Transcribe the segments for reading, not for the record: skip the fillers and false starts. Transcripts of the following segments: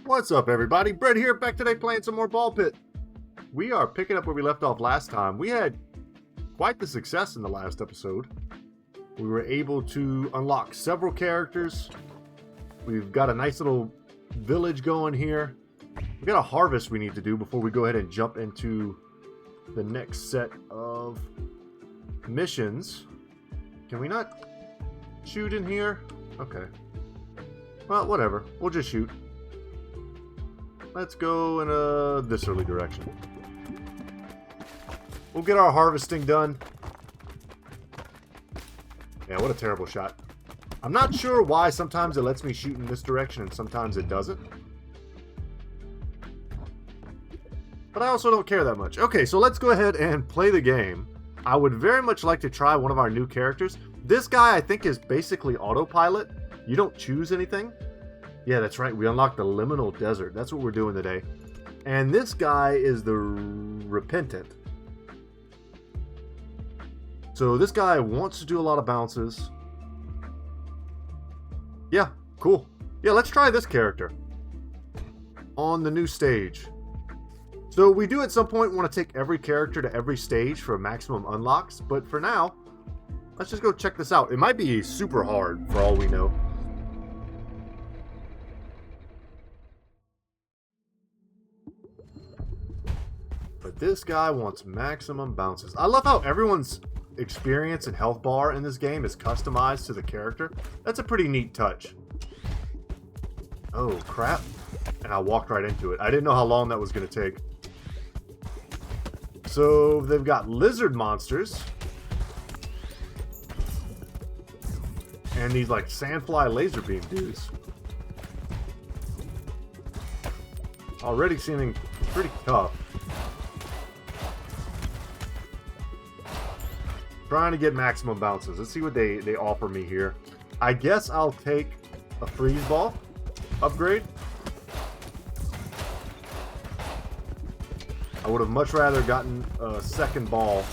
What's up, everybody? Brett here, back today playing some more Ball Pit. We are picking up where we left off last time. We had quite the success in the last episode. We were able to unlock several characters. We've got a nice little village going here. We've got a harvest we need to do before we go ahead and jump into the next set of missions. Can we not shoot in here? Okay. Well, whatever. We'll just shoot. Let's go in this early direction. We'll get our harvesting done. Yeah, what a terrible shot. I'm not sure why sometimes it lets me shoot in this direction and sometimes it doesn't. But I also don't care that much. Okay, so let's go ahead and play the game. I would very much like to try one of our new characters. This guy, I think, is basically autopilot. You don't choose anything. Yeah, that's right. We unlocked the liminal desert. That's what we're doing today. And this guy is the repentant. So this guy wants to do a lot of bounces. Yeah, cool. Yeah, let's try this character on the new stage. So we do at some point want to take every character to every stage for maximum unlocks. But for now, let's just go check this out. It might be super hard for all we know. But this guy wants maximum bounces. I love how everyone's experience and health bar in this game is customized to the character. That's a pretty neat touch. Oh, crap. And I walked right into it. I didn't know how long that was going to take. So, they've got lizard monsters. And these, like, sandfly laser beam dudes. Already seeming pretty tough. Trying to get maximum bounces. Let's see what they offer me here. I guess I'll take a freeze ball upgrade. I would have much rather gotten a second ball.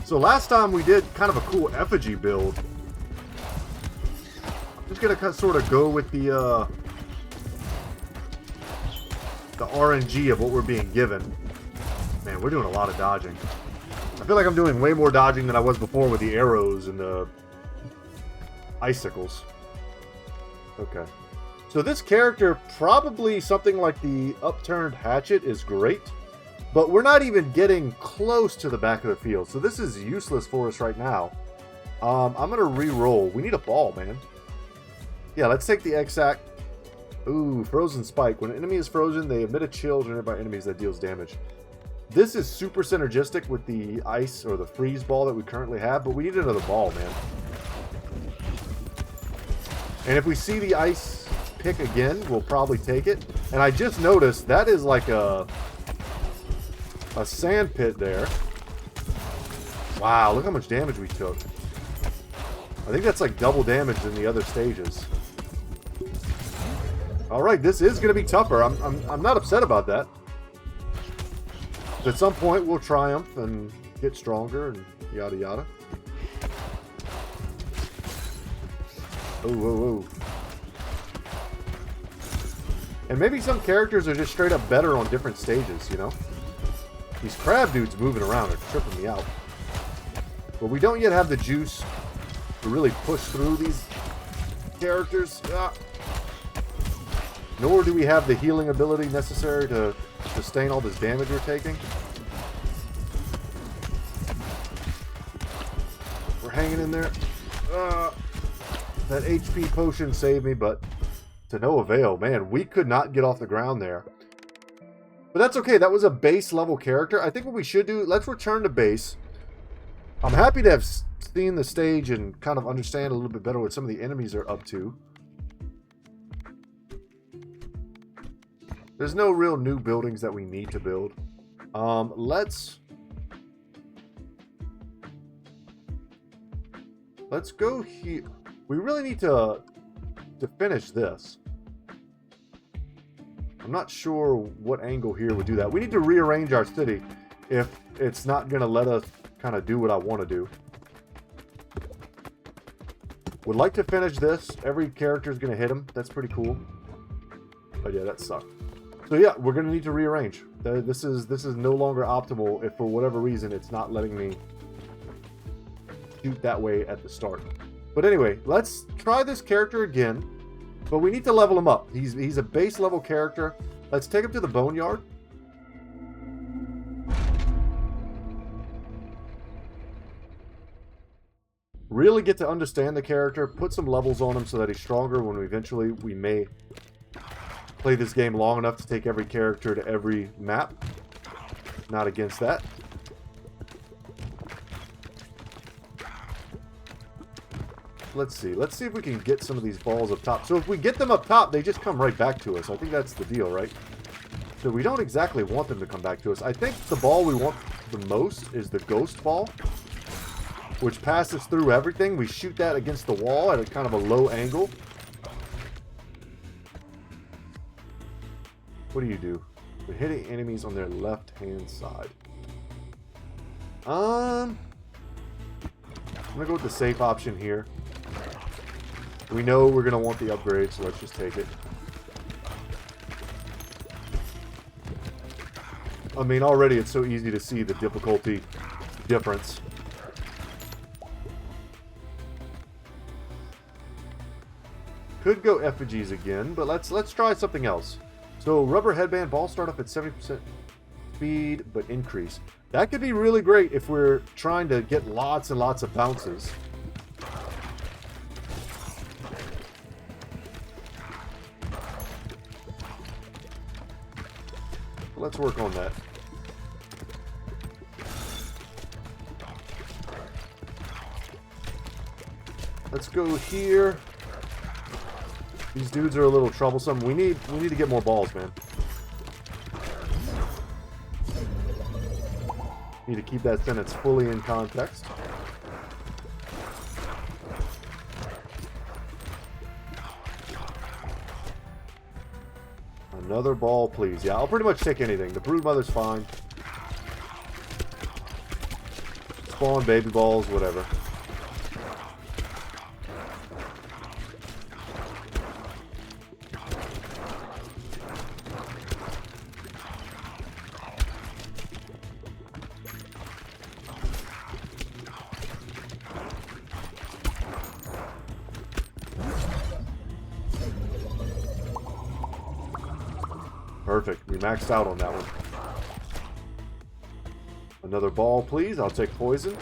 So last time we did kind of a cool effigy build. I'm just gonna sort of go with the RNG of what we're being given. Man, we're doing a lot of dodging. I feel like I'm doing way more dodging than I was before with the arrows and the icicles. Okay. So this character, probably something like the upturned hatchet is great, but we're not even getting close to the back of the field. So this is useless for us right now. I'm going to re-roll. We need a ball, man. Yeah, let's take the exact. Ooh, frozen spike. When an enemy is frozen, they emit a chill to nearby enemies that deals damage. This is super synergistic with the ice or the freeze ball that we currently have, but we need another ball, man. And if we see the ice pick again, we'll probably take it. And I just noticed that is like a sand pit there. Wow, look how much damage we took. I think that's like double damage than the other stages. Alright, this is going to be tougher. I'm not upset about that. At some point, we'll triumph and get stronger and yada yada. Oh, whoa, whoa. And maybe some characters are just straight up better on different stages, you know? These crab dudes moving around are tripping me out. But we don't yet have the juice to really push through these characters. Nor do we have the healing ability necessary to sustain all this damage we're taking. We're hanging in there. That HP potion saved me, but to no avail. Man, we could not get off the ground there. But that's okay. That was a base level character. I think what we should do, let's return to base. I'm happy to have seen the stage and kind of understand a little bit better what some of the enemies are up to. There's no real new buildings that we need to build. Let's go here. We really need to finish this. I'm not sure what angle here would do that. We need to rearrange our city if it's not going to let us kind of do what I want to do. Would like to finish this. Every character is going to hit him. That's pretty cool. But yeah, that sucked. So yeah, we're going to need to rearrange. This is no longer optimal if for whatever reason it's not letting me shoot that way at the start. But anyway, let's try this character again. But we need to level him up. He's a base level character. Let's take him to the boneyard. Really get to understand the character, put some levels on him so that he's stronger when we may play this game long enough to take every character to every map. Not against that. Let's see if we can get some of these balls up top. So if we get them up top, they just come right back to us. I think that's the deal, right? So we don't exactly want them to come back to us. I think the ball we want the most is the ghost ball, which passes through everything. We shoot that against the wall at a kind of a low angle. What do you do? We're hitting enemies on their left-hand side. I'm gonna go with the safe option here. We know we're gonna want the upgrade, so let's just take it. I mean, already it's so easy to see the difficulty difference. Could go effigies again, but let's try something else. So rubber headband, ball start off at 70% speed, but increase. That could be really great if we're trying to get lots and lots of bounces. Let's work on that. Let's go here. These dudes are a little troublesome. We need to get more balls, man. Need to keep that sentence fully in context. Another ball, please. Yeah, I'll pretty much take anything. The broodmother's fine. Spawn baby balls, whatever. Perfect. We maxed out on that one. Another ball, please. I'll take poison.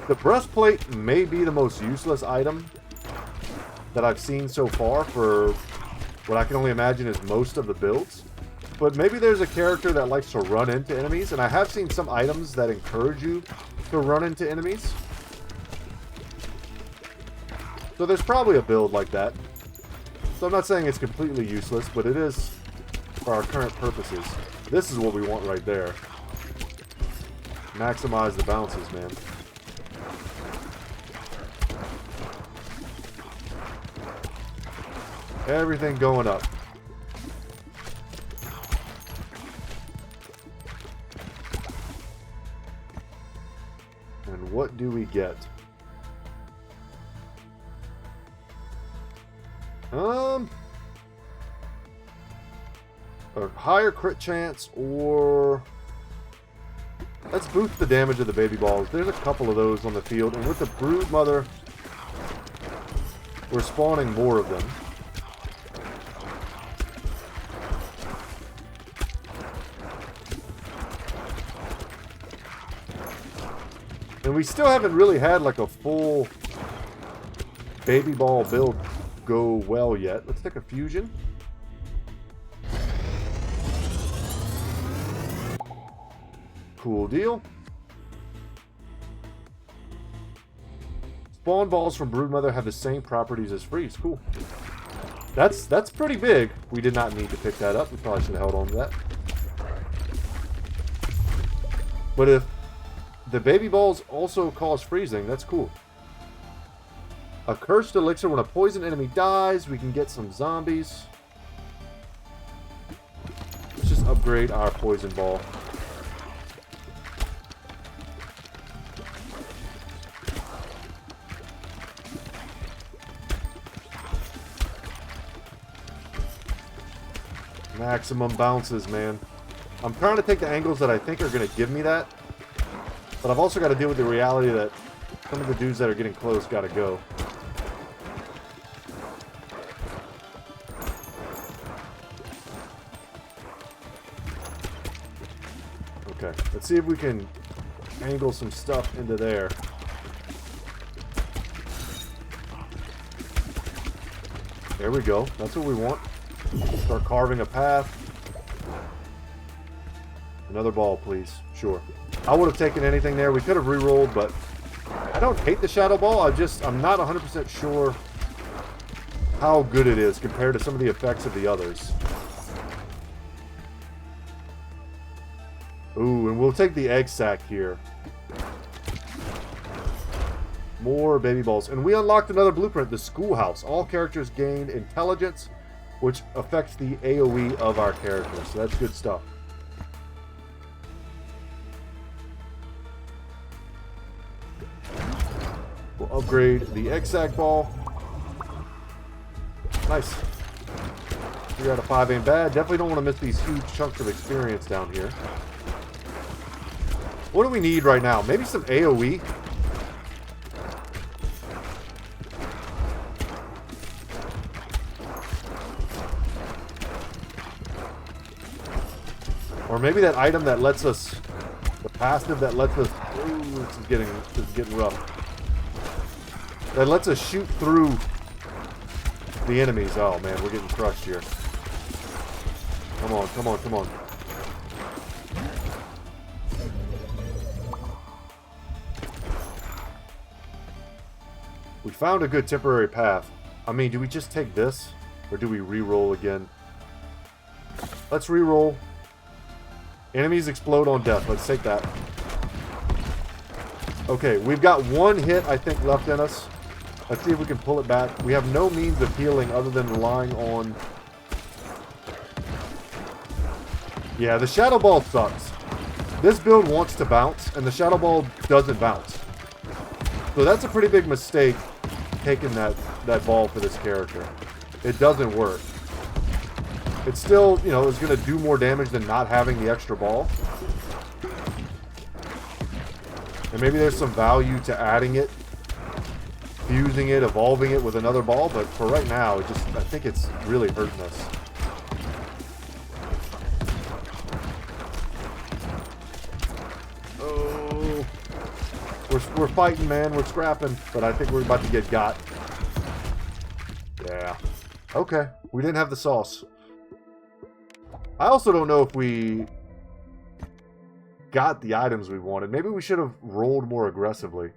The breastplate may be the most useless item that I've seen so far for what I can only imagine is most of the builds. But maybe there's a character that likes to run into enemies, and I have seen some items that encourage you to run into enemies. So there's probably a build like that. So I'm not saying it's completely useless, but it is for our current purposes. This is what we want right there. Maximize the bounces, man. Everything going up. And what do we get? A higher crit chance, or let's boost the damage of the baby balls. There's a couple of those on the field, and with the brood mother, we're spawning more of them. And we still haven't really had like a full baby ball build go well yet. Let's take a fusion. Cool deal. Spawn balls from Broodmother have the same properties as freeze. Cool. That's pretty big. We did not need to pick that up. We probably should have held on to that. But if the baby balls also cause freezing, that's cool. A cursed elixir. When a poison enemy dies, we can get some zombies. Let's just upgrade our poison ball. Maximum bounces, man. I'm trying to take the angles that I think are going to give me that. But I've also got to deal with the reality that some of the dudes that are getting close got to go. Okay, let's see if we can angle some stuff into there. There we go. That's what we want. Start carving a path. Another ball, please. Sure. I would have taken anything there. We could have re-rolled, but I don't hate the shadow ball. I'm not 100% sure how good it is compared to some of the effects of the others. Ooh, and we'll take the egg sack here. More baby balls. And we unlocked another blueprint, the schoolhouse. All characters gain intelligence, which affects the AoE of our characters. So that's good stuff. We'll upgrade the egg sack ball. Nice. 3 out of 5 ain't bad. Definitely don't want to miss these huge chunks of experience down here. What do we need right now? Maybe some AoE? Or maybe that item that lets us, the passive that lets us, ooh, this is getting rough. That lets us shoot through the enemies. Oh man, we're getting crushed here. Come on, come on, come on. We found a good temporary path. I mean, do we just take this? Or do we re-roll again? Let's re-roll. Enemies explode on death. Let's take that. Okay, we've got one hit, I think, left in us. Let's see if we can pull it back. We have no means of healing other than relying on... Yeah, the Shadow Ball sucks. This build wants to bounce, and the Shadow Ball doesn't bounce. So that's a pretty big mistake, taking that ball for this character. It doesn't work. It's still, you know, it's going to do more damage than not having the extra ball. And maybe there's some value to adding it, fusing it, evolving it with another ball, but for right now, I think it's really hurting us. Oh, we're fighting, man. We're scrapping, but I think we're about to get got. Yeah. Okay, we didn't have the sauce. I also don't know if we got the items we wanted. Maybe we should have rolled more aggressively.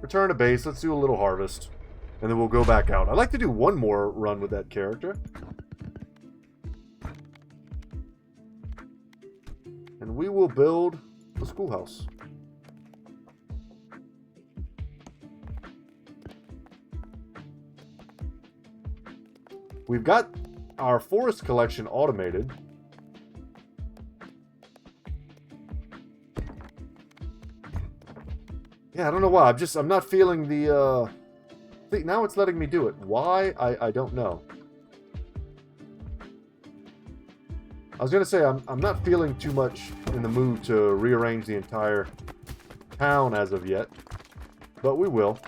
Return to base. Let's do a little harvest. And then we'll go back out. I'd like to do one more run with that character. And we will build the schoolhouse. We've got our forest collection automated. Yeah, I don't know why. I'm not feeling the, see, now it's letting me do it. Why? I don't know. I was going to say, I'm not feeling too much in the mood to rearrange the entire town as of yet. But we will.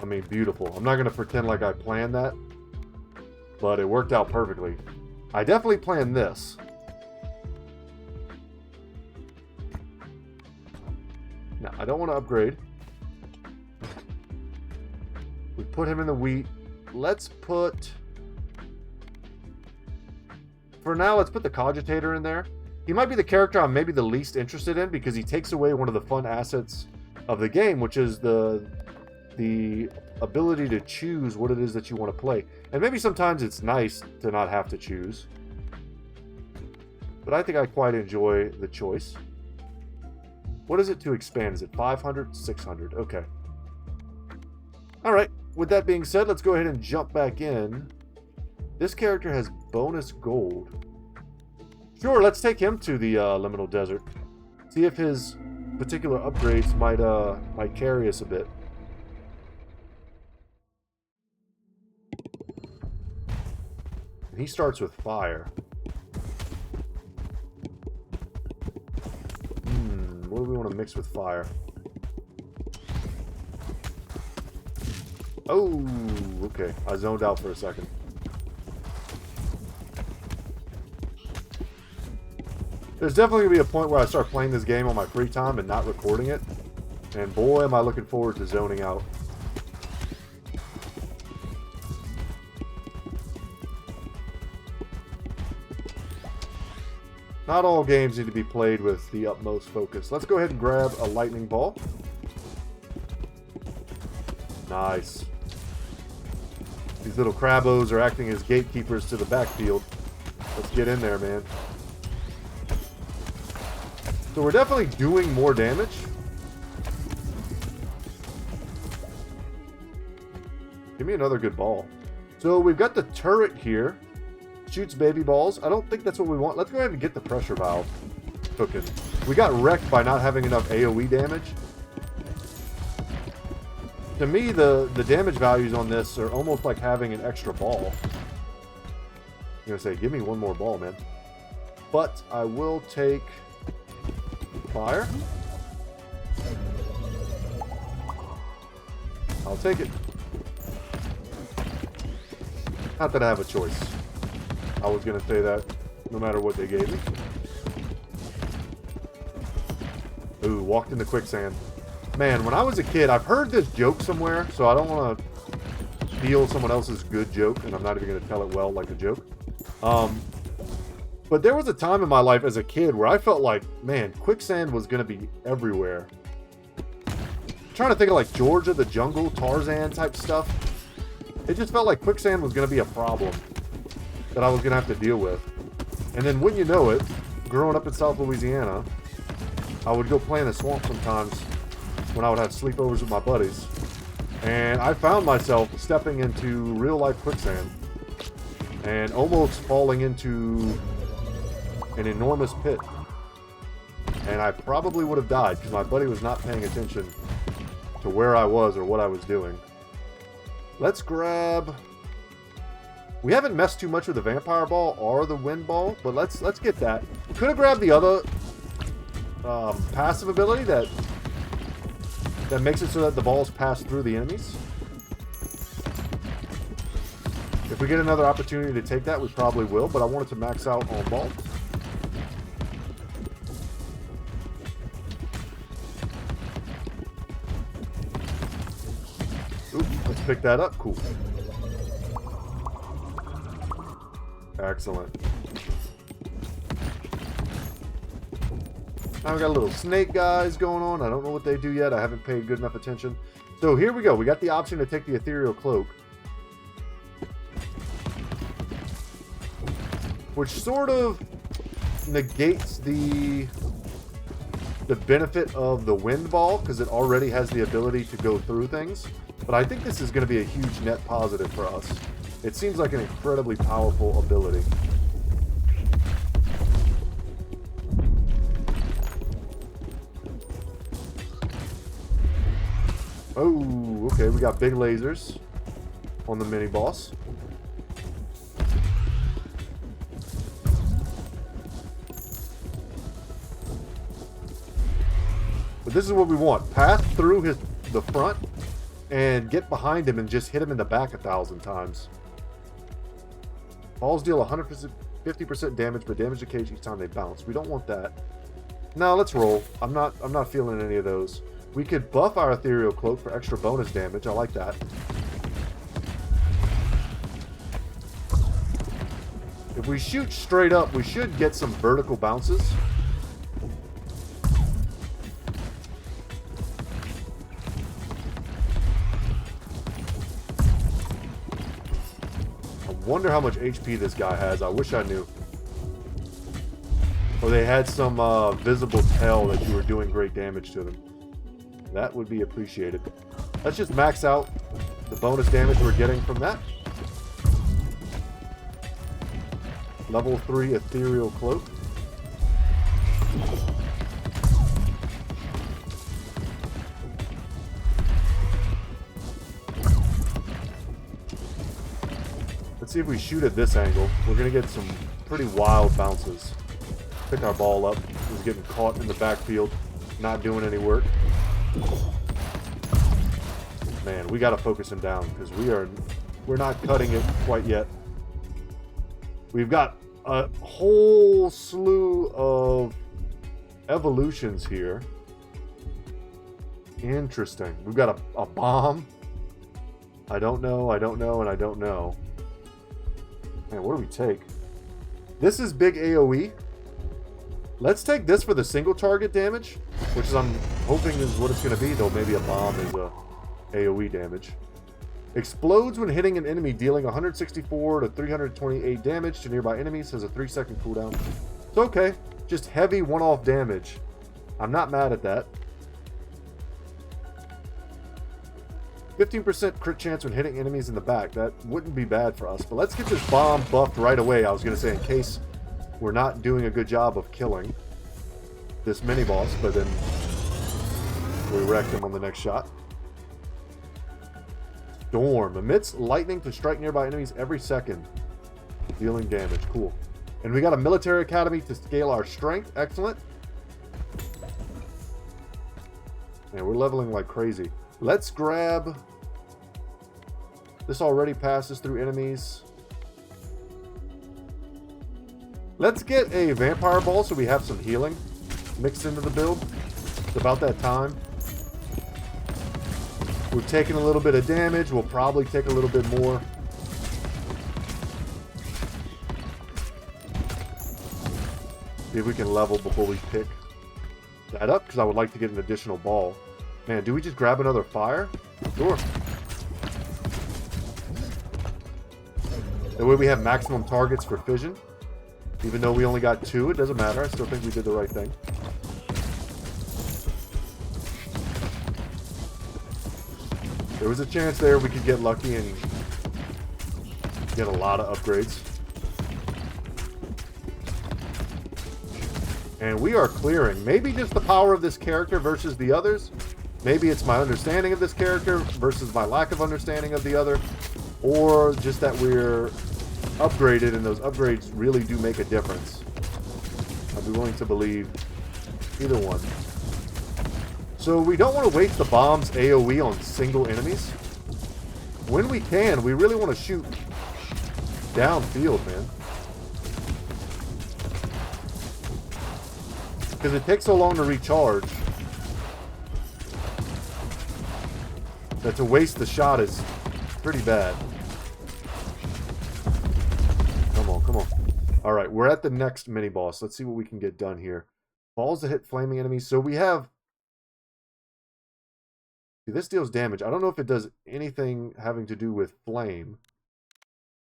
I mean, beautiful. I'm not going to pretend like I planned that. But it worked out perfectly. I definitely planned this. No, I don't want to upgrade. We put him in the wheat. Let's put... For now, let's put the cogitator in there. He might be the character I'm maybe the least interested in because he takes away one of the fun assets of the game, which is the ability to choose what it is that you want to play. And maybe sometimes it's nice to not have to choose. But I think I quite enjoy the choice. What is it to expand? Is it 500? 600. Okay. Alright. With that being said, let's go ahead and jump back in. This character has bonus gold. Sure, let's take him to the Liminal Desert. See if his particular upgrades might carry us a bit. He starts with fire. What do we want to mix with fire? Oh, okay. I zoned out for a second. There's definitely going to be a point where I start playing this game on my free time and not recording it. And boy, am I looking forward to zoning out. Not all games need to be played with the utmost focus. Let's go ahead and grab a lightning ball. Nice. These little crabos are acting as gatekeepers to the backfield. Let's get in there, man. So we're definitely doing more damage. Give me another good ball. So we've got the turret here. Shoots baby balls. I don't think that's what we want. Let's go ahead and get the pressure valve cooking. We got wrecked by not having enough AoE damage. To me, the damage values on this are almost like having an extra ball. I'm going to say, give me one more ball, man. But I will take fire. I'll take it. Not that I have a choice. I was going to say that no matter what they gave me. Ooh, walked into quicksand. Man, when I was a kid, I've heard this joke somewhere, so I don't want to steal someone else's good joke, and I'm not even going to tell it well like a joke. But there was a time in my life as a kid where I felt like, man, quicksand was going to be everywhere. I'm trying to think of like Georgia the Jungle, Tarzan type stuff. It just felt like quicksand was going to be a problem that I was going to have to deal with. And then wouldn't you know it, growing up in South Louisiana, I would go play in the swamp sometimes when I would have sleepovers with my buddies. And I found myself stepping into real life quicksand and almost falling into an enormous pit. And I probably would have died because my buddy was not paying attention to where I was or what I was doing. Let's grab... We haven't messed too much with the vampire ball or the wind ball, but let's get that. Could have grabbed the other passive ability that makes it so that the balls pass through the enemies. If we get another opportunity to take that, we probably will, but I wanted to max out on balls. Ooh, let's pick that up. Cool. Excellent. Now we got a little snake guys going on. I don't know what they do yet. I haven't paid good enough attention. So here we go. We got the option to take the ethereal cloak, which sort of negates the benefit of the wind ball because it already has the ability to go through things. But I think this is going to be a huge net positive for us. It seems like an incredibly powerful ability. Oh, okay, we got big lasers on the mini boss. But this is what we want. Pass through the front and get behind him and just hit him in the back 1,000 times. Balls deal 150% damage, but damage the cage each time they bounce. We don't want that. Now let's roll. I'm not feeling any of those. We could buff our ethereal cloak for extra bonus damage. I like that. If we shoot straight up, we should get some vertical bounces. I wonder how much HP this guy has. I wish I knew. Or they had some visible tell that you were doing great damage to them. That would be appreciated. Let's just max out the bonus damage we're getting from that. Level 3 ethereal cloak. Let's see if we shoot at this angle. We're going to get some pretty wild bounces. Pick our ball up. He's getting caught in the backfield. Not doing any work. Man, we got to focus him down because we're not cutting it quite yet. We've got a whole slew of evolutions here. Interesting. We've got a bomb. I don't know, and I don't know. Man, what do we take? This is big AoE. Let's take this for the single target damage, which is I'm hoping is what it's going to be, though maybe a bomb is a AoE damage. Explodes when hitting an enemy, dealing 164 to 328 damage to nearby enemies. Has a 3-second cooldown. It's okay. Just heavy one-off damage. I'm not mad at that. 15% crit chance when hitting enemies in the back. That wouldn't be bad for us. But let's get this bomb buffed right away. I was going to say in case we're not doing a good job of killing this mini-boss. But then we wrecked him on the next shot. Storm. Emits lightning to strike nearby enemies every second. Dealing damage. Cool. And we got a military academy to scale our strength. Excellent. Man, we're leveling like crazy. Let's grab... This already passes through enemies. Let's get a vampire ball so we have some healing mixed into the build. It's about that time. We've taken a little bit of damage. We'll probably take a little bit more. See if we can level before we pick that up, because I would like to get an additional ball. Man, do we just grab another fire? Sure. That way we have maximum targets for fission. Even though we only got 2, it doesn't matter. I still think we did the right thing. There was a chance there we could get lucky and get a lot of upgrades. And we are clearing. Maybe just the power of this character versus the others. Maybe it's my understanding of this character versus my lack of understanding of the other. Or just that we're upgraded and those upgrades really do make a difference. I'd be willing to believe either one. So we don't want to waste the bomb's AoE on single enemies. When we can, we really want to shoot downfield, man. Because it takes so long to recharge that to waste the shot is pretty bad. Come on, come on. Alright, we're at the next mini-boss. Let's see what we can get done here. Balls that hit flaming enemies. So we have... See, this deals damage. I don't know if it does anything having to do with flame.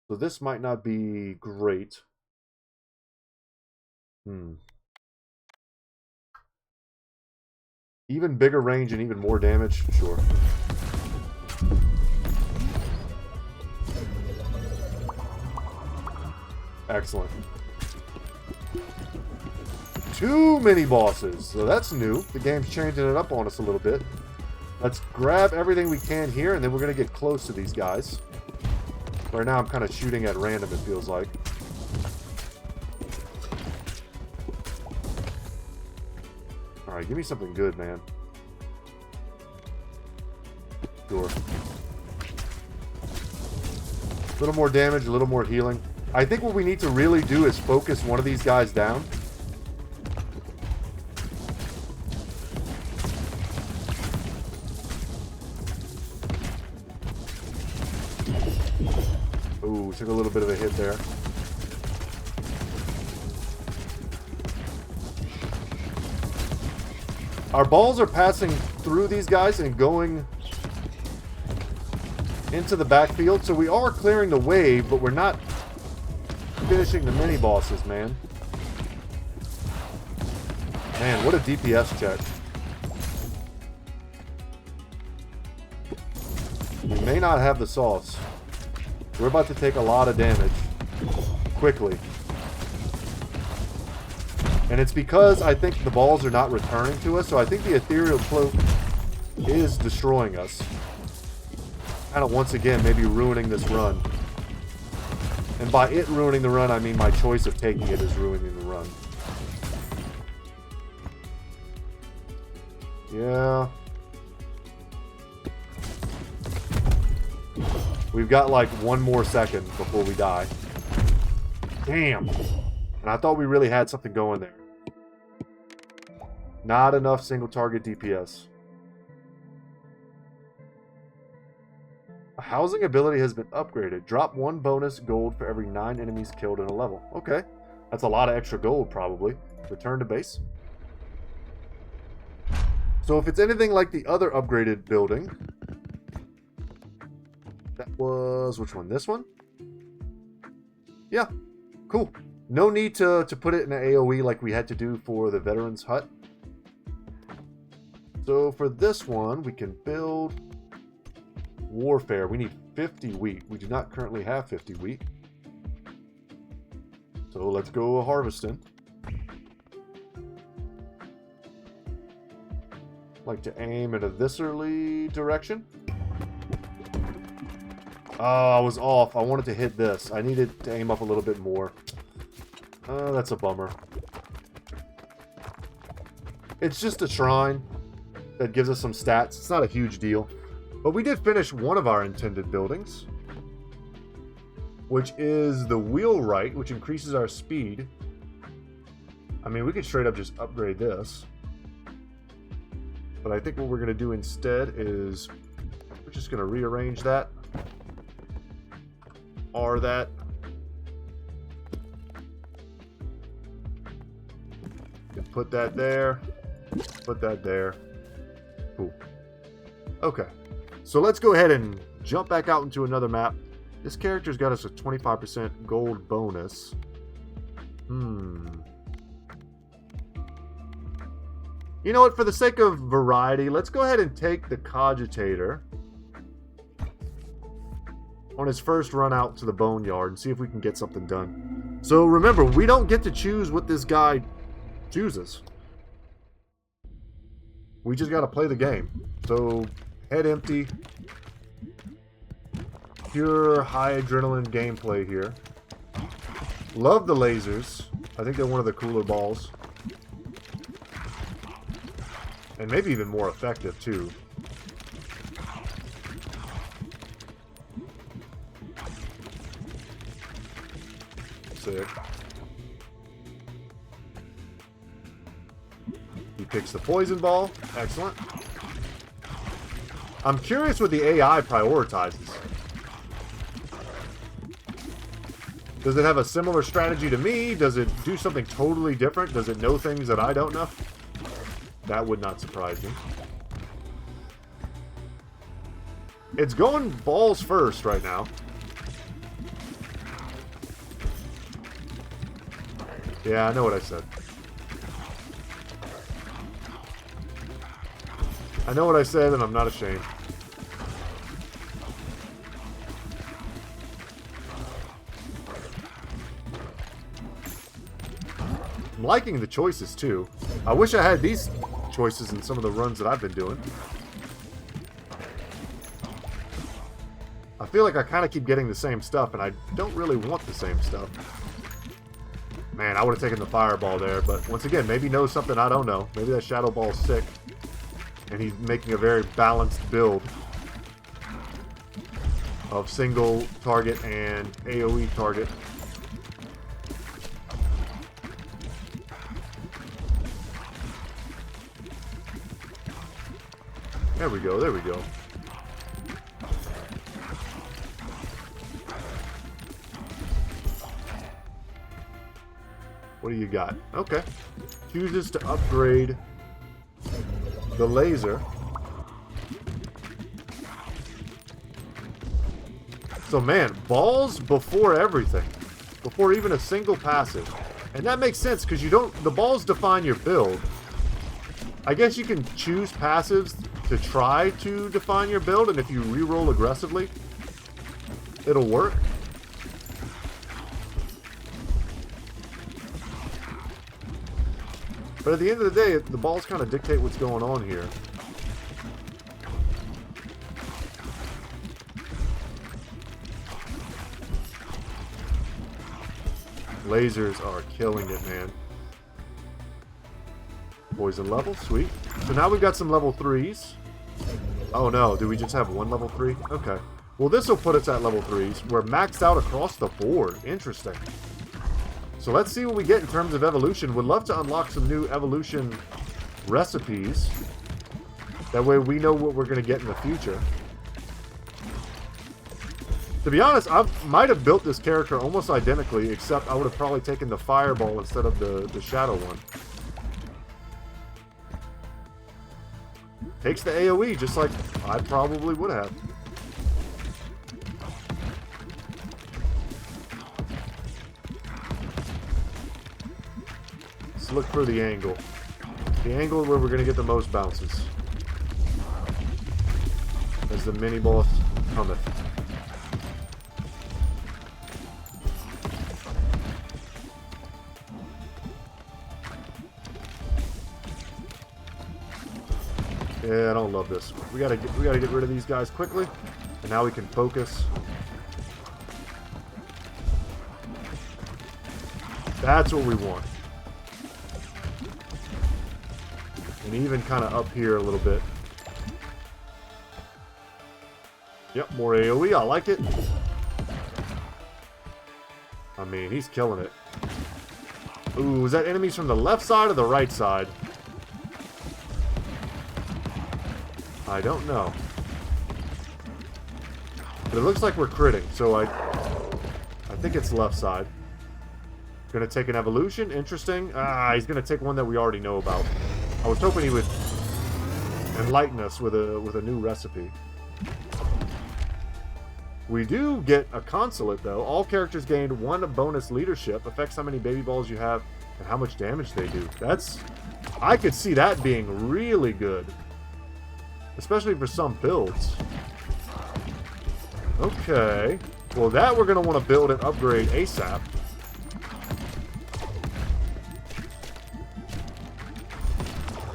So this might not be great. Even bigger range and even more damage? Sure. Excellent. 2 mini-bosses. So that's new. The game's changing it up on us a little bit. Let's grab everything we can here, and then we're going to get close to these guys. Right now I'm kind of shooting at random, it feels like. Alright, give me something good, man. Sure. A little more damage, a little more healing. I think what we need to really do is focus one of these guys down. Ooh, took a little bit of a hit there. Our balls are passing through these guys and going into the backfield, so we are clearing the wave, but we're not finishing the mini-bosses, man. Man, what a DPS check. We may not have the sauce. We're about to take a lot of damage. Quickly. And it's because I think the balls are not returning to us, so I think the ethereal cloak is destroying us. Kind of once again, maybe ruining this run. And by it ruining the run, I mean my choice of taking it is ruining the run. Yeah. We've got like 1 more second before we die. Damn. And I thought we really had something going there. Not enough single target DPS. A housing ability has been upgraded. Drop 1 bonus gold for every 9 enemies killed in a level. Okay. That's a lot of extra gold, probably. Return to base. So if it's anything like the other upgraded building... That was... which one? This one? Yeah. Cool. No need to put it in an AoE like we had to do for the Veterans Hut. So for this one, we can build... Warfare. We need 50 wheat. We do not currently have 50 wheat. So let's go harvesting. Like to aim in a viscerally direction. Oh, I was off. I wanted to hit this. I needed to aim up a little bit more. That's a bummer. It's just a shrine that gives us some stats. It's not a huge deal. But we did finish one of our intended buildings, which is the wheelwright, which increases our speed. I mean, we could straight up just upgrade this. But I think what we're going to do instead is we're just going to rearrange that. Or that. And put that there. Put that there. Cool. Okay. So let's go ahead and jump back out into another map. This character's got us a 25% gold bonus. You know what? For the sake of variety, let's go ahead and take the Cogitator on his first run out to the Boneyard and see if we can get something done. So remember, we don't get to choose what this guy chooses. We just got to play the game. So... head empty. Pure high adrenaline gameplay here. Love the lasers. I think they're one of the cooler balls. And maybe even more effective too. Sick. He picks the poison ball. Excellent. I'm curious what the AI prioritizes. Does it have a similar strategy to me? Does it do something totally different? Does it know things that I don't know? That would not surprise me. It's going balls first right now. Yeah, I know what I said. I know what I said, and I'm not ashamed. I'm liking the choices, too. I wish I had these choices in some of the runs that I've been doing. I feel like I kind of keep getting the same stuff, and I don't really want the same stuff. Man, I would have taken the fireball there, but once again, maybe he knows something I don't know. Maybe that shadow ball's sick. And he's making a very balanced build of single target and AoE target. There we go, there we go. What do you got? Okay. Chooses to upgrade the laser. So man, balls before everything. Before even a single passive. And that makes sense because you don't, the balls define your build. I guess you can choose passives to try to define your build, and if you reroll aggressively, it'll work. But at the end of the day, the balls kind of dictate what's going on here. Lasers are killing it, man. Poison level, sweet. So now we've got some level 3s. Oh no, do we just have one level 3? Okay. Well, this will put us at level 3s. We're maxed out across the board. Interesting. So let's see what we get in terms of evolution. Would love to unlock some new evolution recipes. That way we know what we're going to get in the future. To be honest, I might have built this character almost identically, except I would have probably taken the fireball instead of the shadow one. Takes the AoE, just like I probably would have. Let's look for the angle. The angle where we're going to get the most bounces. As the mini-boss cometh. Yeah, I don't love this. We gotta get rid of these guys quickly, and now we can focus. That's what we want. And even kind of up here a little bit. Yep, more AoE. I like it. I mean, he's killing it. Ooh, is that enemies from the left side or the right side? I don't know. But it looks like we're critting, so I think it's left side. Gonna take an evolution. Interesting. Ah, he's gonna take one that we already know about. I was hoping he would enlighten us with a new recipe. We do get a consulate, though. All characters gained 1 bonus leadership. Affects how many baby balls you have and how much damage they do. I could see that being really good. Especially for some builds. Okay. Well, that we're going to want to build and upgrade ASAP.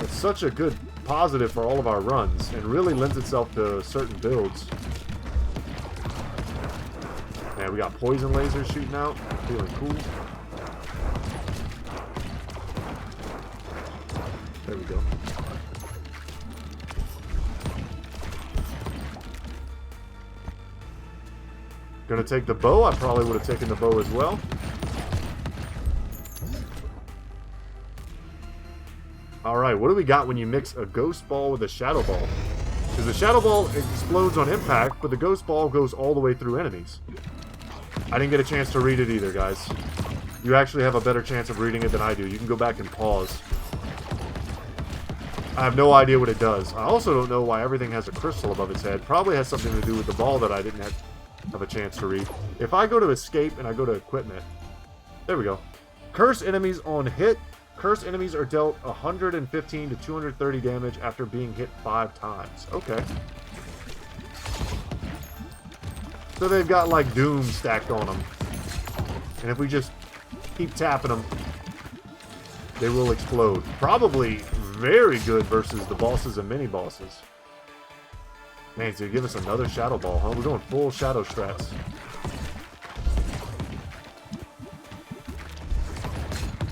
It's such a good positive for all of our runs, and really lends itself to certain builds. Man, we got poison lasers shooting out. Feeling cool. There we go. Gonna take the bow. I probably would have taken the bow as well. Alright, what do we got when you mix a ghost ball with a shadow ball? Because the shadow ball explodes on impact, but the ghost ball goes all the way through enemies. I didn't get a chance to read it either, guys. You actually have a better chance of reading it than I do. You can go back and pause. I have no idea what it does. I also don't know why everything has a crystal above its head. Probably has something to do with the ball that I didn't have a chance to read. If I go to escape and I go to equipment, there we go. Curse enemies on hit. Curse enemies are dealt 115 to 230 damage after being hit 5 times. Okay. So they've got like Doom stacked on them. And if we just keep tapping them, they will explode. Probably very good versus the bosses and mini-bosses. Man, so you give us another shadow ball, huh? We're going full shadow strats.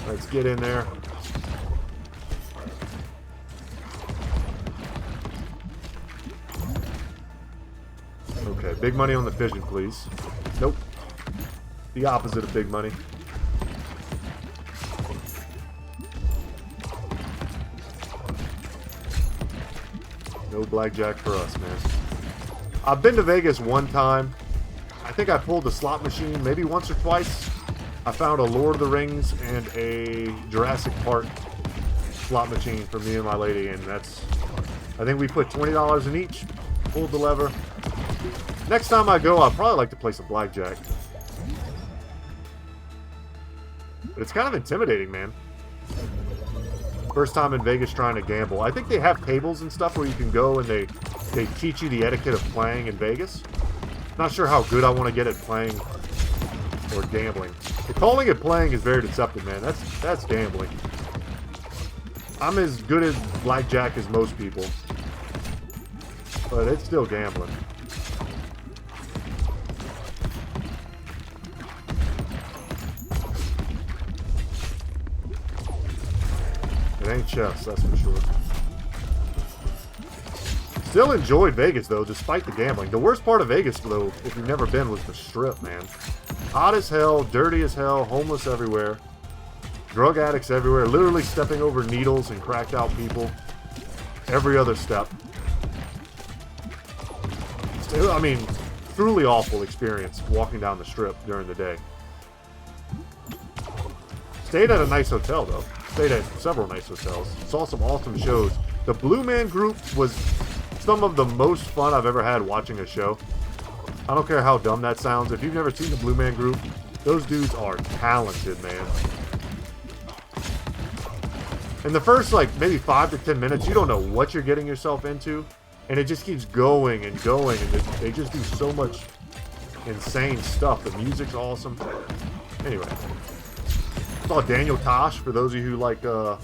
Let's get in there. Okay, big money on the fission, please. Nope. The opposite of big money. No blackjack for us, man. I've been to Vegas one time. I think I pulled the slot machine maybe once or twice. I found a Lord of the Rings and a Jurassic Park slot machine for me and my lady, and that's... I think we put $20 in each, pulled the lever. Next time I go, I'd probably like to play some blackjack. But it's kind of intimidating, man. First time in Vegas trying to gamble. I think they have tables and stuff where you can go and they teach you the etiquette of playing in Vegas. Not sure how good I want to get at playing or gambling. Calling it playing is very deceptive, man. That's gambling. I'm as good at blackjack as most people. But it's still gambling. It ain't chess, that's for sure. Still enjoyed Vegas, though, despite the gambling. The worst part of Vegas, though, if you've never been, was the Strip, man. Hot as hell, dirty as hell, homeless everywhere. Drug addicts everywhere, literally stepping over needles and cracked out people. Every other step. Still, I mean, truly awful experience walking down the Strip during the day. Stayed at a nice hotel, though. Stayed at several nice hotels. Saw some awesome shows. The Blue Man Group was some of the most fun I've ever had watching a show. I don't care how dumb that sounds. If you've never seen the Blue Man Group, those dudes are talented, man. In the first, like, maybe 5 to 10 minutes, you don't know what you're getting yourself into. And it just keeps going and going. And they just do so much insane stuff. The music's awesome. Anyway. Saw Daniel Tosh, for those of you who like, cool.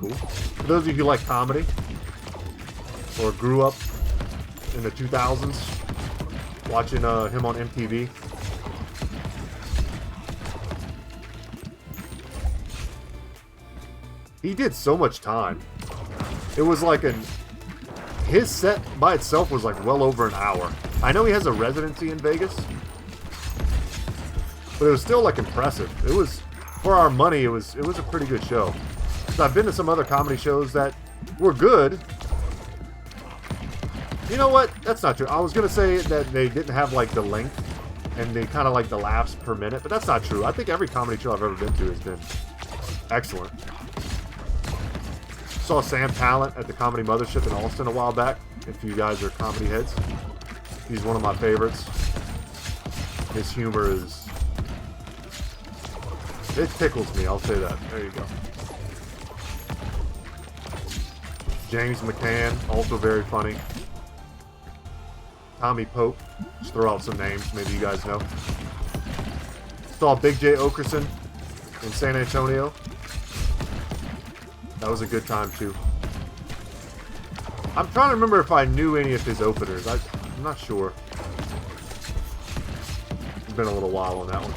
For those of you who like comedy. Or grew up in the 2000s. Watching him on MTV. He did so much time. It was like his set by itself was like well over an hour. I know he has a residency in Vegas, but it was still like impressive. It was, for our money, it was a pretty good show. So I've been to some other comedy shows that were good. You know what? That's not true. I was gonna say that they didn't have like the length and they kind of like the laughs per minute, but that's not true. I think every comedy show I've ever been to has been excellent. Saw Sam Talent at the Comedy Mothership in Austin a while back. If you guys are comedy heads, he's one of my favorites. His humor is... it tickles me, I'll say that. There you go. James McCann, also very funny. Tommy Pope, just throw out some names, maybe you guys know. Saw Big J Okerson in San Antonio. That was a good time, too. I'm trying to remember if I knew any of his openers. I'm not sure. It's been a little while on that one.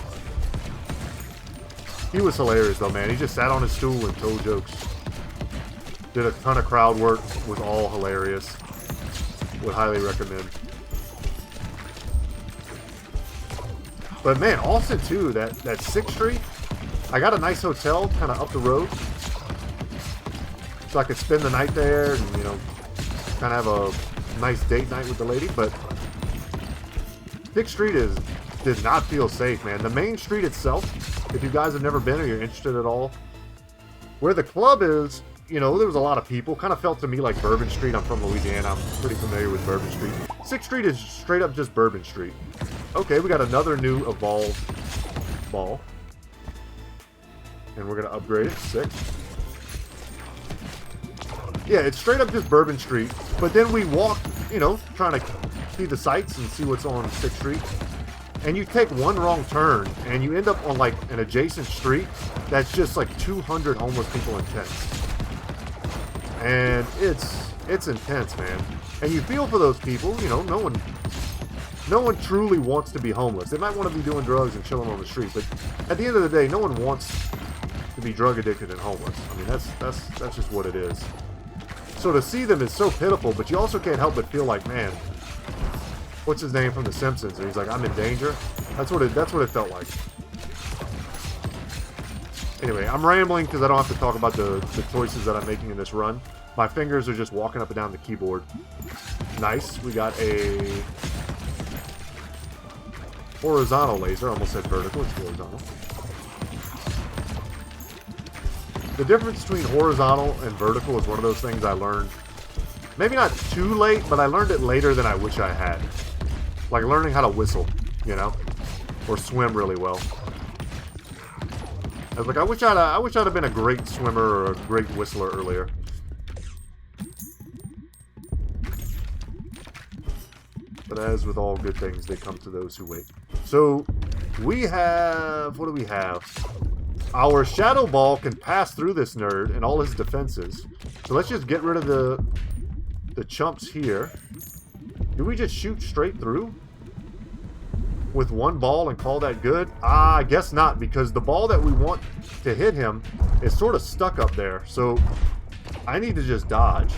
He was hilarious, though, man. He just sat on his stool and told jokes. Did a ton of crowd work. Was all hilarious. Would highly recommend. But, man, Austin, too, that 6th Street, I got a nice hotel kind of up the road. So I could spend the night there and, you know, kind of have a nice date night with the lady. But 6th Street did not feel safe, man. The main street itself, if you guys have never been or you're interested at all, where the club is, you know, there was a lot of people. Kind of felt to me like Bourbon Street. I'm from Louisiana. I'm pretty familiar with Bourbon Street. 6th Street is straight up just Bourbon Street. Okay, we got another new evolved ball. And we're going to upgrade it. Sick. Yeah, it's straight up just Bourbon Street, but then we walk, you know, trying to see the sights and see what's on 6th Street, and you take one wrong turn, and you end up on, like, an adjacent street that's just, like, 200 homeless people in tents. And it's intense, man. And you feel for those people, you know, no one truly wants to be homeless. They might want to be doing drugs and chilling on the street, but at the end of the day, no one wants to be drug addicted and homeless. I mean, that's just what it is. So to see them is so pitiful, but you also can't help but feel like, man, what's his name from The Simpsons? And he's like, I'm in danger. That's what it felt like. Anyway, I'm rambling because I don't have to talk about the choices that I'm making in this run. My fingers are just walking up and down the keyboard. Nice. We got a horizontal laser. I almost said vertical. It's horizontal. The difference between horizontal and vertical is one of those things I learned, maybe not too late, but I learned it later than I wish I had. Like learning how to whistle, you know, or swim really well. I was like, I wish I'd have been a great swimmer or a great whistler earlier. But as with all good things, they come to those who wait. So we have, what do we have? Our Shadow Ball can pass through this nerd and all his defenses. So let's just get rid of the chumps here. Do we just shoot straight through? with one ball and call that good? I guess not, because the ball that we want to hit him is sort of stuck up there. So I need to just dodge.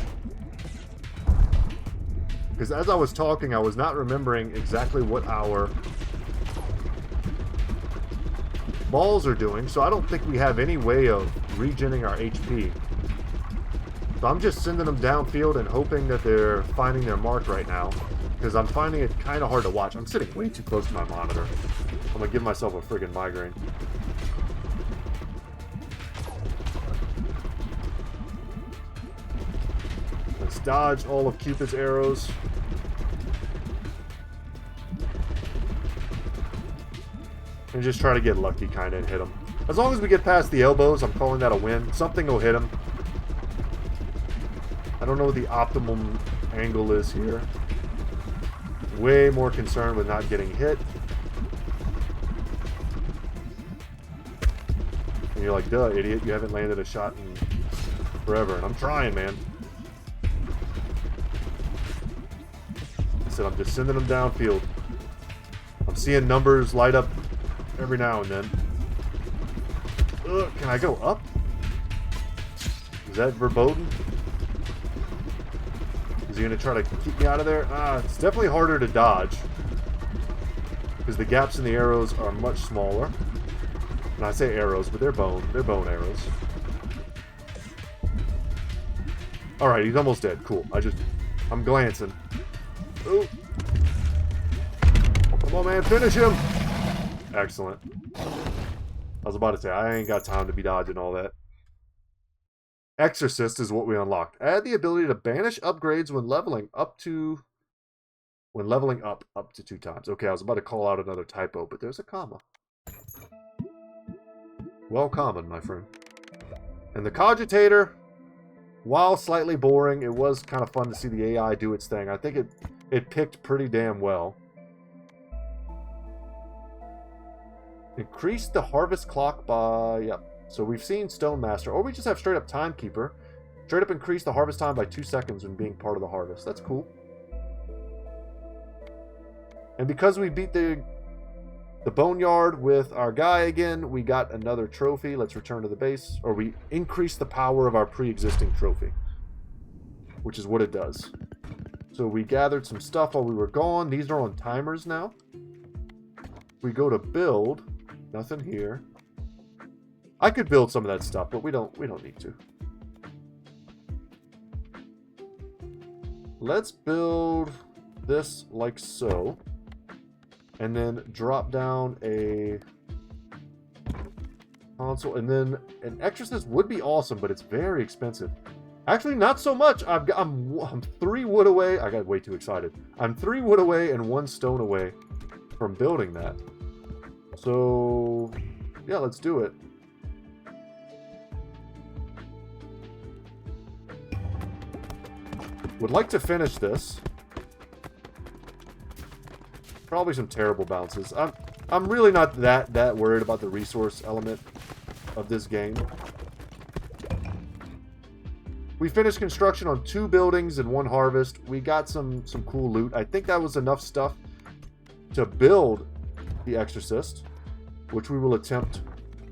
Because as I was talking, I was not remembering exactly what our balls are doing. So I don't think we have any way of regenerating our HP. So I'm just sending them downfield and hoping that they're finding their mark right now. Because I'm finding it kind of hard to watch. I'm sitting way too close to my monitor. I'm going to give myself a friggin' migraine. Let's dodge all of Cupid's arrows. And just try to get lucky kind of and hit him. As long as we get past the elbows, I'm calling that a win. Something will hit him. I don't know what the optimum angle is here. Way more concerned with not getting hit. And you're like, duh, idiot, you haven't landed a shot in forever. And I'm trying, man. I said I'm just sending them downfield. I'm seeing numbers light up every now and then. Ugh, can I go up? Is that verboten? Is he going to try to keep me out of there? It's definitely harder to dodge. Because the gaps in the arrows are much smaller. And I say arrows, but they're bone. They're bone arrows. Alright, he's almost dead. Cool. I'm glancing. Ooh. Come on, man. Finish him. Excellent. I was about to say, I ain't got time to be dodging all that. Exorcist is what we unlocked. Add the ability to banish upgrades when leveling up to 2 times. Okay, I was about to call out another typo, but there's a comma. Well common, my friend. And the cogitator, while slightly boring, it was kind of fun to see the AI do its thing. I think it picked pretty damn well. Increase the harvest clock by... Yep. So we've seen Stone Master, or we just have straight up Timekeeper. Straight up increase the harvest time by 2 seconds when being part of the harvest. That's cool. And because we beat the boneyard with our guy again, we got another trophy. Let's return to the base. Or we increase the power of our pre-existing trophy. Which is what it does. So we gathered some stuff while we were gone. These are on timers now. We go to build. Nothing here. I could build some of that stuff, but we don't need to. Let's build this like so. And then drop down a console. And then an Exorcist would be awesome, but it's very expensive. Actually, not so much. I'm 3 wood away. I got way too excited. I'm 3 wood away and 1 stone away from building that. So, yeah, let's do it. Would like to finish this. Probably some terrible bounces. I'm really not that worried about the resource element of this game. We finished construction on 2 buildings and 1 harvest. We got some cool loot. I think that was enough stuff to build the Exorcist, which we will attempt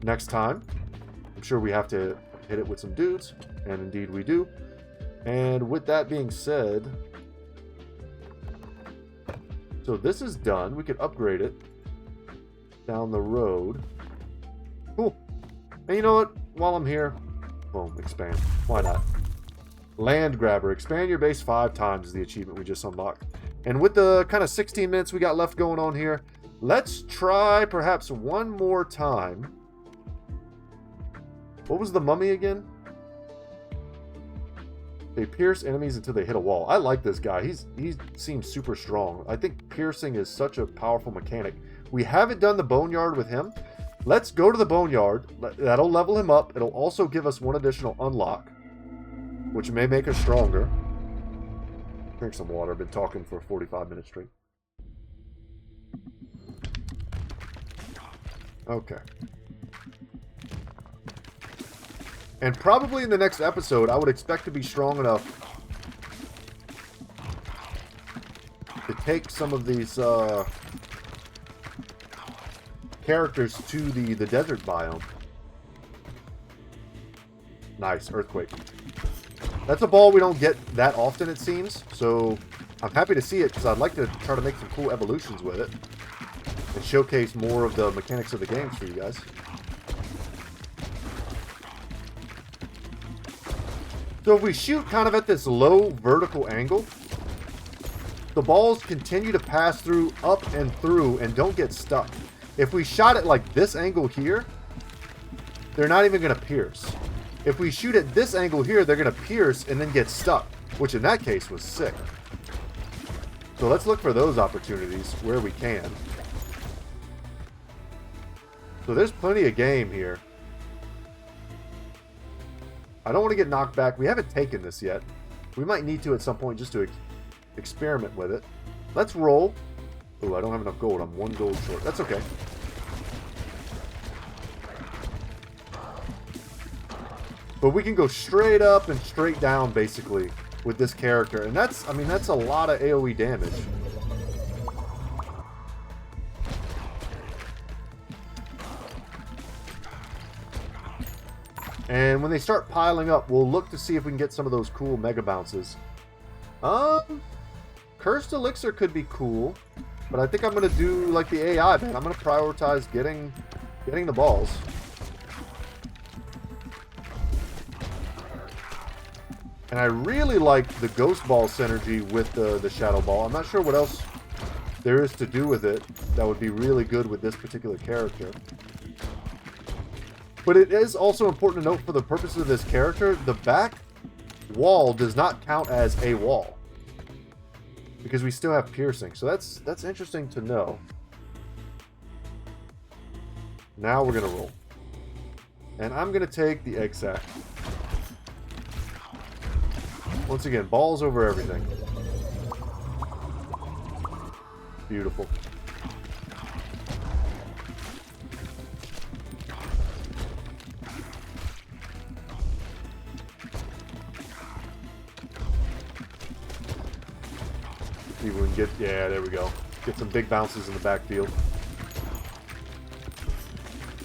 next time. I'm sure we have to hit it with some dudes, and indeed we do. And with that being said, so this is done. We could upgrade it down the road. Cool. And you know what? While I'm here, boom, expand. Why not? Land Grabber. Expand your base 5 times is the achievement we just unlocked. And with the kind of 16 minutes we got left going on here, let's try perhaps one more time. What was the mummy again? They pierce enemies until they hit a wall. I like this guy. He seems super strong. I think piercing is such a powerful mechanic. We haven't done the boneyard with him. Let's go to the boneyard. That'll level him up. It'll also give us 1 additional unlock, which may make us stronger. Drink some water. I've been talking for 45 minutes straight. Okay. And probably in the next episode, I would expect to be strong enough to take some of these characters to the desert biome. Nice, earthquake. That's a ball we don't get that often, it seems, so I'm happy to see it because I'd like to try to make some cool evolutions with it and showcase more of the mechanics of the games for you guys. So if we shoot kind of at this low vertical angle, the balls continue to pass through, up and through, and don't get stuck. If we shot at like this angle here, they're not even going to pierce. If we shoot at this angle here, they're going to pierce and then get stuck, which in that case was sick. So let's look for those opportunities where we can. So there's plenty of game here. I don't want to get knocked back. We haven't taken this yet. We might need to at some point just to experiment with it. Let's roll. Oh, I don't have enough gold. I'm 1 gold short. That's okay. But we can go straight up and straight down, basically, with this character. And that's, I mean, that's a lot of AoE damage. And when they start piling up, we'll look to see if we can get some of those cool mega bounces. Cursed Elixir could be cool, but I think I'm going to do like the AI, man. I'm going to prioritize getting the balls. And I really like the Ghost Ball synergy with the Shadow Ball. I'm not sure what else there is to do with it that would be really good with this particular character. But it is also important to note, for the purposes of this character, the back wall does not count as a wall, because we still have piercing. So that's interesting to know. Now we're going to roll. And I'm going to take the egg sack. Once again, balls over everything. Beautiful. See if we can get, yeah, there we go. Get some big bounces in the backfield.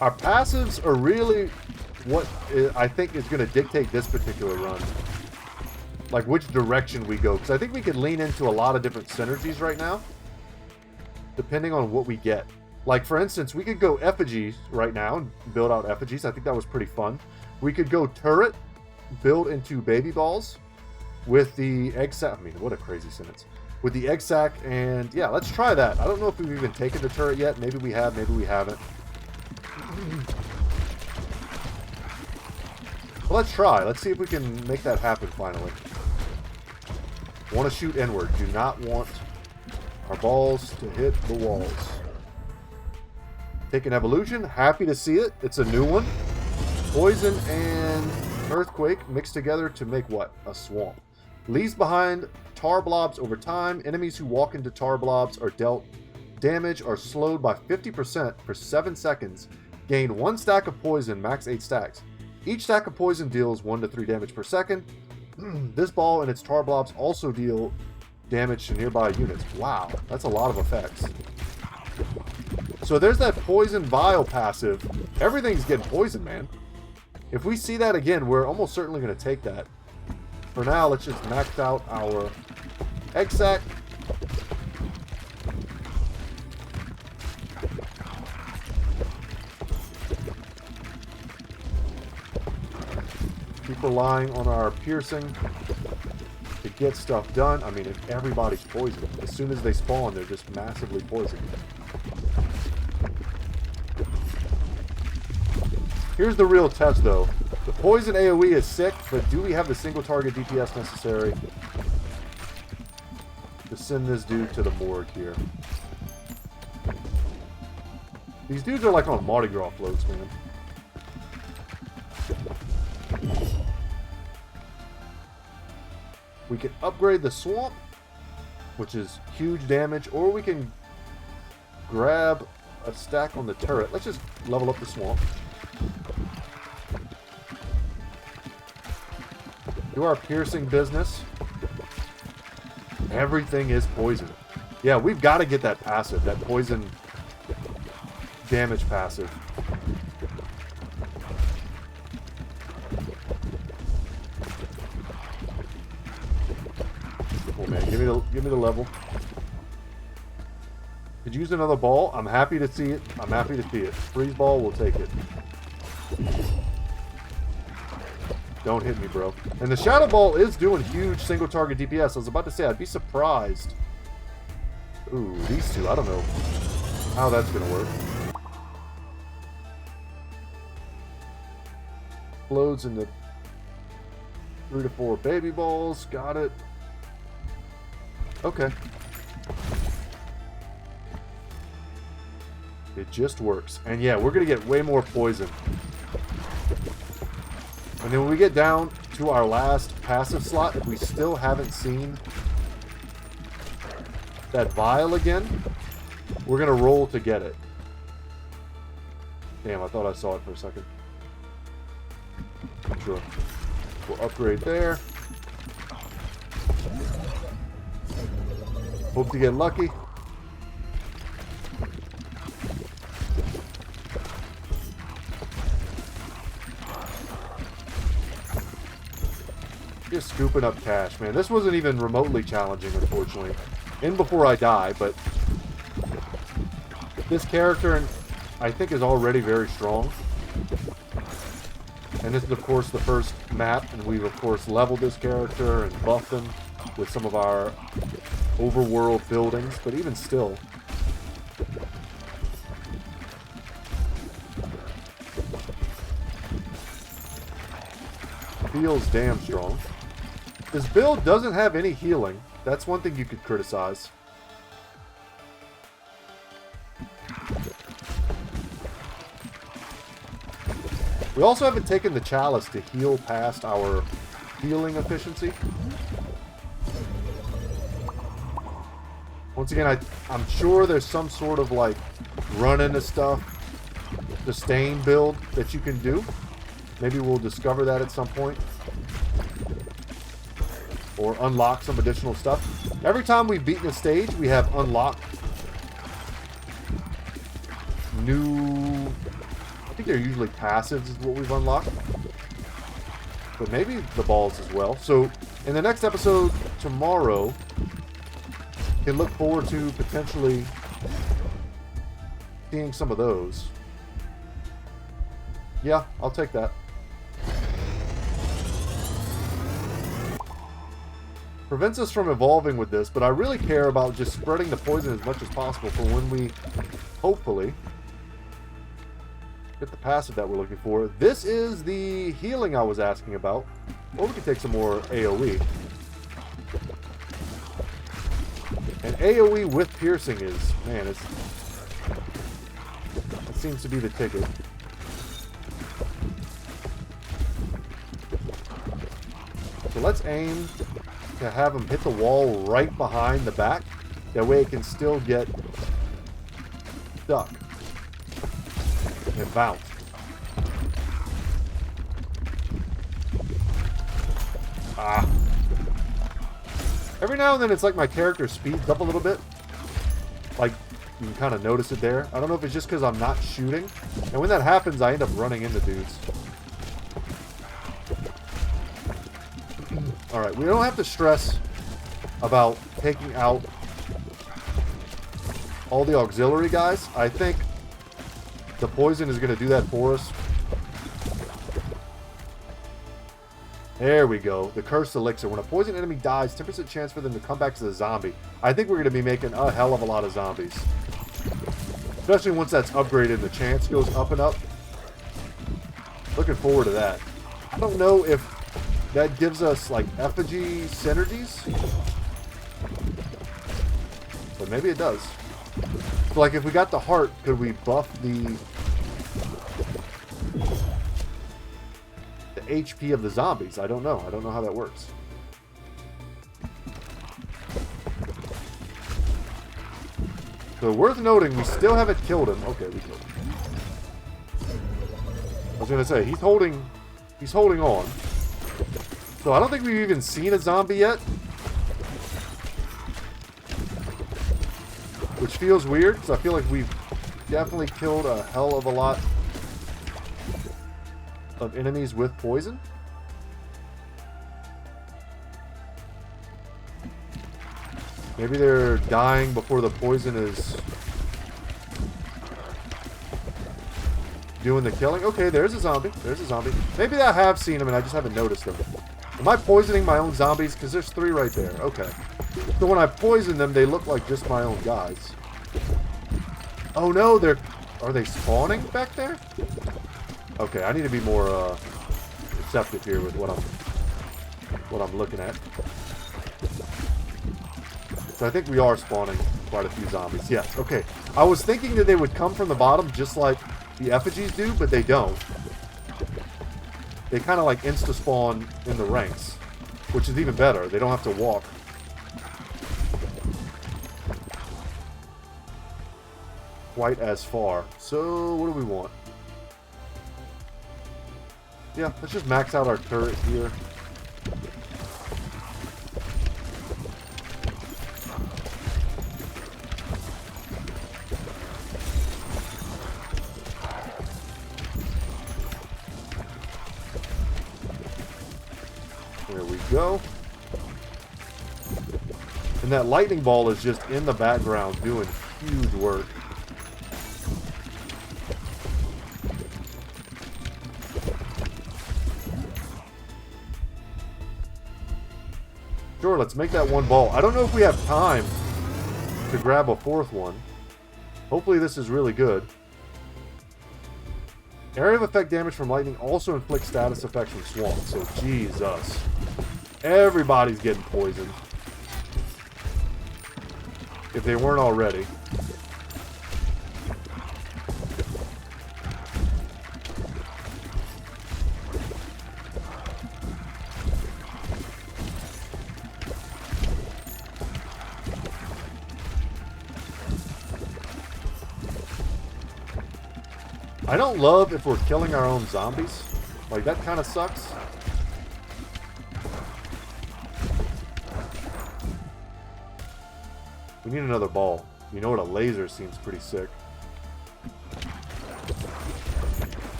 Our passives are really what I think is going to dictate this particular run. Like which direction we go. Because I think we could lean into a lot of different synergies right now, depending on what we get. Like, for instance, we could go effigies right now and build out effigies. I think that was pretty fun. We could go turret, build into baby balls with the egg sack. I mean, what a crazy sentence. With the egg sack, and yeah, let's try that. I don't know if we've even taken the turret yet. Maybe we have, maybe we haven't. Well, let's try. Let's see if we can make that happen finally. Want to shoot inward. Do not want our balls to hit the walls. Take an evolution. Happy to see it. It's a new one. Poison and earthquake mixed together to make what? A swamp. Leaves behind tar blobs over time. Enemies who walk into tar blobs are dealt damage are slowed by 50% for 7 seconds. Gain 1 stack of poison, max 8 stacks. Each stack of poison deals 1 to 3 damage per second. This ball and its tar blobs also deal damage to nearby units. Wow, that's a lot of effects. So there's that poison vial passive. Everything's getting poisoned, man. If we see that again, we're almost certainly going to take that. For now, let's just max out our egg sack. Keep relying on our piercing to get stuff done. I mean, if everybody's poisoned, as soon as they spawn, they're just massively poisoned. Here's the real test, though. The poison AoE is sick, but do we have the single target DPS necessary to send this dude to the morgue here? These dudes are like on Mardi Gras floats, man. We can upgrade the swamp, which is huge damage, or we can grab a stack on the turret. Let's just level up the swamp. Do our piercing business. Everything is poison. Yeah, we've got to get that passive, that poison damage passive. Oh man, give me the level. Could use another ball. I'm happy to see it. I'm happy to see it. Freeze ball, we'll take it. Don't hit me, bro. And the Shadow Ball is doing huge single target DPS. I was about to say, I'd be surprised. Ooh, these two. I don't know how that's going to work. Explodes into 3 to 4 baby balls. Got it. Okay. It just works. And yeah, we're going to get way more poison. And then when we get down to our last passive slot, if we still haven't seen that vial again, we're going to roll to get it. Damn, I thought I saw it for a second. Sure. We'll upgrade there. Hope to get lucky. Just scooping up cash, man. This wasn't even remotely challenging, unfortunately. In before I die, but this character, I think, is already very strong. And this is, of course, the first map, and we've, of course, leveled this character and buffed him with some of our overworld buildings, but even still. Feels damn strong. This build doesn't have any healing. That's one thing you could criticize. We also haven't taken the chalice to heal past our healing efficiency. Once again, I'm sure there's some sort of like run into stuff, sustain build that you can do. Maybe we'll discover that at some point. Or unlock some additional stuff. Every time we've beaten a stage, we have unlocked new... I think they're usually passives is what we've unlocked. But maybe the balls as well. So, in the next episode, tomorrow, you can look forward to potentially seeing some of those. Yeah, I'll take that. Prevents us from evolving with this, but I really care about just spreading the poison as much as possible for when we, hopefully, get the passive that we're looking for. This is the healing I was asking about. Or we could take some more AoE. And AoE with piercing is, man, it seems to be the ticket. So let's aim to have him hit the wall right behind the back. That way it can still get stuck and bounce. Ah. Every now and then it's like my character speeds up a little bit. Like, you can kind of notice it there. I don't know if it's just because I'm not shooting. And when that happens, I end up running into dudes. Alright, we don't have to stress about taking out all the auxiliary guys. I think the poison is going to do that for us. There we go. The cursed elixir. When a poison enemy dies, 10% chance for them to come back as a zombie. I think we're going to be making a hell of a lot of zombies. Especially once that's upgraded, the chance goes up and up. Looking forward to that. I don't know if that gives us, like, effigy synergies. But maybe it does. So, like, if we got the heart, could we buff the HP of the zombies? I don't know. I don't know how that works. So, worth noting, we still haven't killed him. Okay, we killed him. I was going to say, he's holding on. So I don't think we've even seen a zombie yet. Which feels weird, because I feel like we've definitely killed a hell of a lot of enemies with poison. Maybe they're dying before the poison is doing the killing. Okay, there's a zombie. There's a zombie. Maybe I have seen him and I just haven't noticed him. Am I poisoning my own zombies? Because there's 3 right there. Okay. So when I poison them, they look like just my own guys. Oh no, are they spawning back there? Okay, I need to be more receptive here with what I'm looking at. So I think we are spawning quite a few zombies. Yes, okay. I was thinking that they would come from the bottom just like the effigies do, but they don't. They kind of like insta-spawn in the ranks, which is even better. They don't have to walk. Quite as far. So, what do we want? Yeah, let's just max out our turret here. There we go. And that lightning ball is just in the background doing huge work. Sure, let's make that one ball. I don't know if we have time to grab a 4th one. Hopefully this is really good. Area of effect damage from lightning also inflicts status effects from swamp. So, Jesus. Everybody's getting poisoned. If they weren't already. I don't love if we're killing our own zombies. Like, that kind of sucks. We need another ball. You know what? A laser seems pretty sick.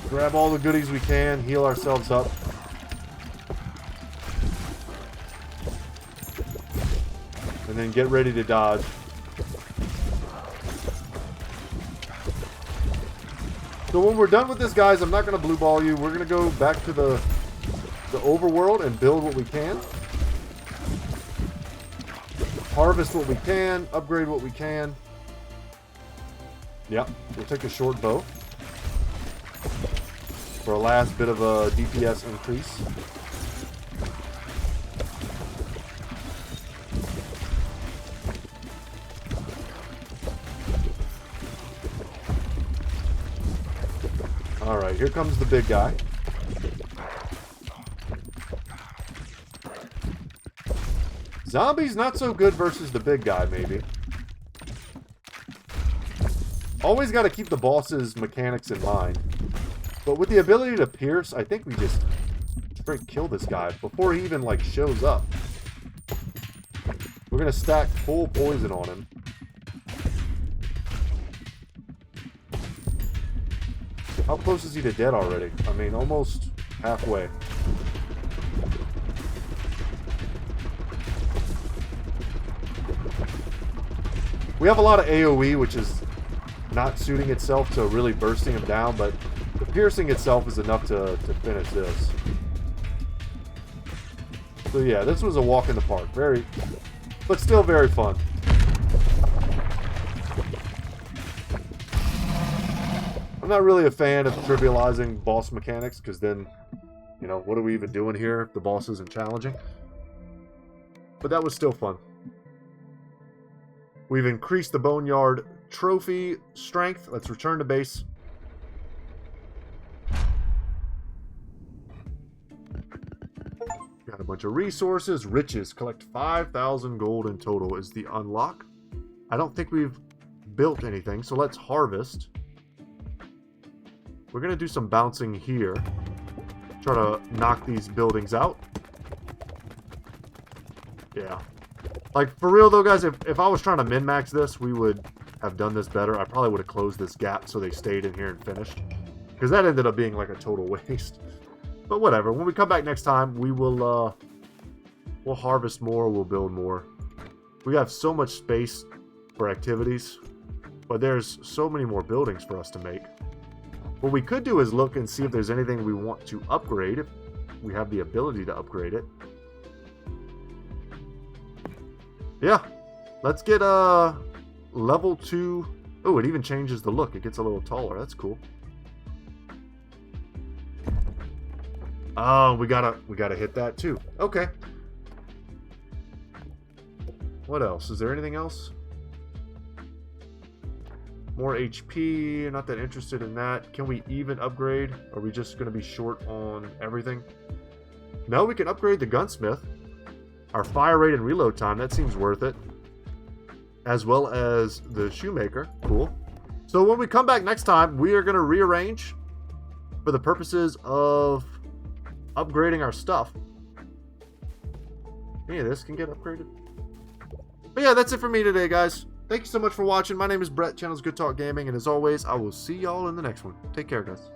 Grab all the goodies we can, heal ourselves up. And then get ready to dodge. So when we're done with this, guys, I'm not going to blue ball you. We're going to go back to the overworld and build what we can. Harvest what we can. Upgrade what we can. Yep, we'll take a short bow for a last bit of a DPS increase. Alright, here comes the big guy. Zombies not so good versus the big guy, maybe. Always got to keep the boss's mechanics in mind. But with the ability to pierce, I think we just straight kill this guy before he even, like, shows up. We're going to stack full poison on him. How close is he to dead already? I mean, almost halfway. We have a lot of AoE, which is not suiting itself to really bursting him down, but the piercing itself is enough to finish this. So yeah, this was a walk in the park. Very, but still very fun. I'm not really a fan of trivializing boss mechanics, because then, you know, what are we even doing here if the boss isn't challenging? But that was still fun. We've increased the Boneyard trophy strength. Let's return to base. Got a bunch of resources. Riches. Collect 5,000 gold in total is the unlock. I don't think we've built anything, so let's harvest. We're going to do some bouncing here. Try to knock these buildings out. Yeah. Like, for real though, guys, if I was trying to min-max this, we would have done this better. I probably would have closed this gap so they stayed in here and finished. Because that ended up being like a total waste. But whatever. When we come back next time, we will, we'll harvest more, we'll build more. We have so much space for activities, but there's so many more buildings for us to make. What we could do is look and see if there's anything we want to upgrade, if we have the ability to upgrade it. Yeah, let's get level 2. Oh, it even changes the look. It gets a little taller. That's cool. Oh, we gotta hit that too. Okay. What else? Is there anything else? More HP. Not that interested in that. Can we even upgrade? Are we just gonna be short on everything? No, we can upgrade the gunsmith. Our fire rate and reload time, that seems worth it. As well as the shoemaker. Cool. So when we come back next time, we are going to rearrange for the purposes of upgrading our stuff. Any of this can get upgraded. But yeah, that's it for me today, guys. Thank you so much for watching. My name is Brett, channel's Good Talk Gaming, and as always, I will see y'all in the next one. Take care, guys.